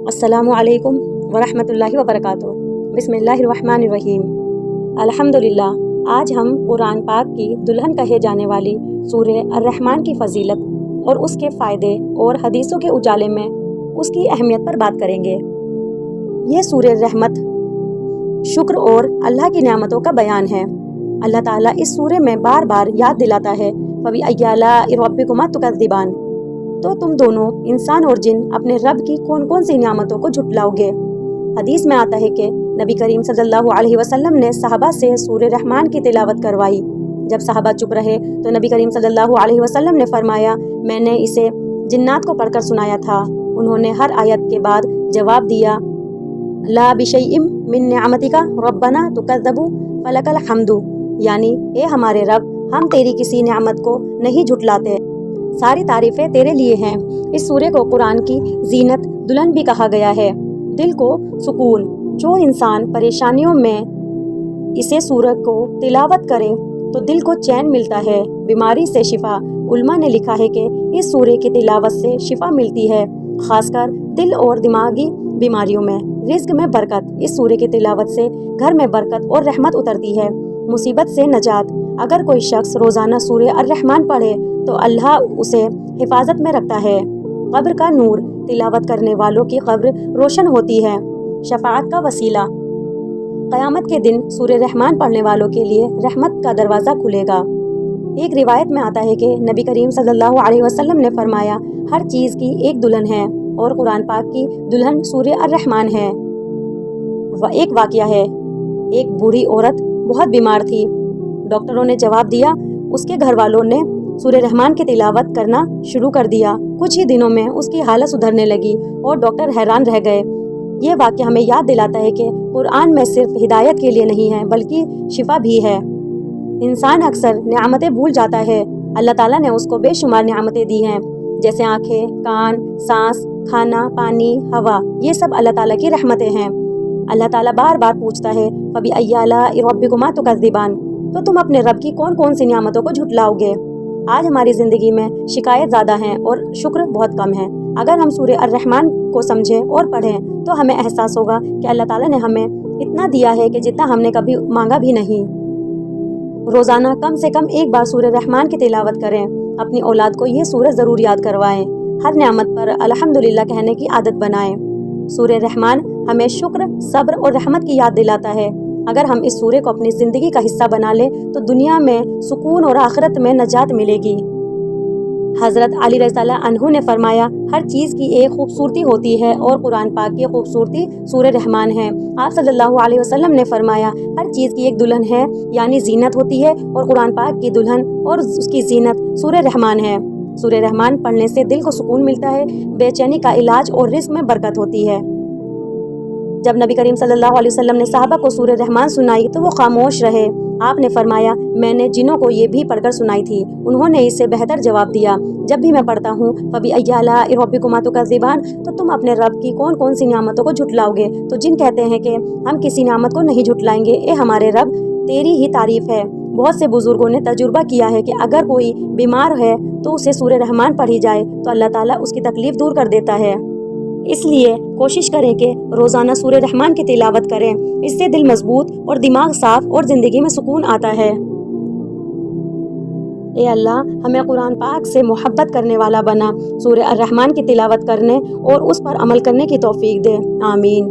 अस्सलामु अलैकुम वरहमतुल्लाहि वबरकातुहू। बिस्मिल्लाहिर्रहमानिर्रहीम। अल्हम्दुलिल्लाह। आज हम कुरान पाक की दुल्हन कहे जाने वाली सूरह अर्रहमान की फ़जीलत और उसके फ़ायदे और हदीसों के उजाले में उसकी अहमियत पर बात करेंगे। यह सूरह रहमत, शुक्र और अल्लाह की नेमतों का बयान है। अल्लाह ताला इस सूरह में बार बार याद दिलाता है, फ़बी आलाइ रब्बिकुमा तुकज़्ज़िबान। तो तुम दोनों इंसान और जिन अपने रब की कौन कौन सी नियामतों को झुटलाओगे। हदीस में आता है कि नबी करीम सल्लल्लाहु अलैहि वसल्लम ने सहाबा से सूरह रहमान की तिलावत करवाई। जब सहाबा चुप रहे तो नबी करीम सल्लल्लाहु अलैहि वसल्लम ने फरमाया, मैंने इसे जिन्नात को पढ़कर सुनाया था। उन्होंने हर आयत के बाद जवाब दिया, ला बिशैइम मिन निअमतिका रब्बना तुकज़्ज़बु फलकल हम्दु, यानी ए हमारे रब, हम तेरी किसी नियामत को नहीं झुटलाते, सारी तारीफ़ें तेरे लिए हैं। इस सूरह को कुरान की जीनत, दुल्हन भी कहा गया है। दिल को सुकून, जो इंसान परेशानियों में इसे सूरह को तिलावत करे तो दिल को चैन मिलता है। बीमारी से शिफा, उलमा ने लिखा है कि इस सूरह की तिलावत से शिफा मिलती है, खासकर दिल और दिमागी बीमारियों में। रिज़्क में बरकत, इस सूरह की तिलावत से घर में बरकत और रहमत उतरती है। मुसीबत से नजात, अगर कोई शख्स रोज़ाना सूरह अर्रहमान पढ़े तो अल्लाह उसे हिफाजत में रखता है। कब्र का नूर, तिलावत करने वालों की कब्र रोशन होती है। शफाअत का वसीला, क़यामत के दिन सूरह रहमान पढ़ने वालों के लिए रहमत का दरवाज़ा खुलेगा। एक रिवायत में आता है कि नबी करीम सल्लल्लाहु अलैहि वसल्लम ने फरमाया, हर चीज़ की एक दुल्हन है और कुरान पाक की दुल्हन सूरह अर्रहमान है। एक वाक़या है, एक बूढ़ी औरत बहुत बीमार थी। डॉक्टरों ने जवाब दिया, उसके घर वालों ने सूरह रहमान की तिलावत करना शुरू कर दिया। कुछ ही दिनों में उसकी हालत सुधरने लगी और डॉक्टर हैरान रह गए। ये वाक़या हमें याद दिलाता है कि कुरान में सिर्फ हिदायत के लिए नहीं है बल्कि शिफा भी है। इंसान अक्सर नेमतें भूल जाता है। अल्लाह ताला ने उसको बेशुमार नेमतें दी हैं, जैसे आँखें, कान, सांस, खाना, पानी, हवा। ये सब अल्लाह ताला की रहमतें हैं। अल्लाह ताला बार बार पूछता है, फ़बी आलाइ रब्बिकुमा तुकज़्ज़िबान, तो तुम अपने रब की कौन कौन सी नियामतों को झुटलाओगे। आज हमारी ज़िंदगी में शिकायत ज़्यादा हैं और शुक्र बहुत कम है। अगर हम सूरह अर्रहमान को समझें और पढ़ें तो हमें एहसास होगा कि अल्लाह ताला ने हमें इतना दिया है कि जितना हमने कभी मांगा भी नहीं। रोज़ाना कम से कम एक बार सूरह रहमान की तिलावत करें। अपनी औलाद को ये सूरह ज़रूर याद करवाएं। हर नेमत पर अल्हम्दुलिल्लाह कहने की आदत बनाएं। सूरह रहमान हमें शुक्र, सब्र और रहमत की याद दिलाता है। अगर हम इस सूरह को अपनी ज़िंदगी का हिस्सा बना लें तो दुनिया में सुकून और आखिरत में नजात मिलेगी। हज़रत अली रज़ियल्लाहु अन्हु ने फरमाया, हर चीज़ की एक खूबसूरती होती है और कुरान पाक की खूबसूरती सूरह रहमान है। आप सल्लल्लाहु अलैहि वसल्लम ने फरमाया, हर चीज़ की एक दुल्हन है, यानी जीनत होती है, और कुरान पाक की दुल्हन और उसकी जीनत सूरह रहमान है। सूरह रहमान पढ़ने से दिल को सुकून मिलता है, बेचैनी का इलाज और रिज़्क में बरकत होती है। जब नबी करीम सल्लल्लाहु अलैहि वसल्लम ने सहाबा को सूरह रहमान सुनाई तो वो खामोश रहे। आपने फरमाया, मैंने जिन्हों को ये भी पढ़कर सुनाई थी, उन्होंने इससे बेहतर जवाब दिया। जब भी मैं पढ़ता हूँ फ़बी आलाइ रब्बिकुमा तुकज़्ज़िबान, तो तुम अपने रब की कौन कौन सी नियामतों को झुटलाओगे। तो जिन कहते हैं कि हम किसी नियामत को नहीं झुटलाएंगे, ए हमारे रब, तेरी ही तारीफ़ है। बहुत से बुजुर्गों ने तजुर्बा किया है कि अगर कोई बीमार है तो उसे सूरह रहमान पढ़ी जाए तो अल्लाह ताला उसकी तकलीफ़ दूर कर देता है। इसलिए कोशिश करें कि रोज़ाना सूरह रहमान की तिलावत करें। इससे दिल मजबूत और दिमाग साफ और ज़िंदगी में सुकून आता है। ए अल्लाह, हमें कुरान पाक से मोहब्बत करने वाला बना। सूरह अर्रहमान की तिलावत करने और उस पर अमल करने की तौफीक दे। आमीन।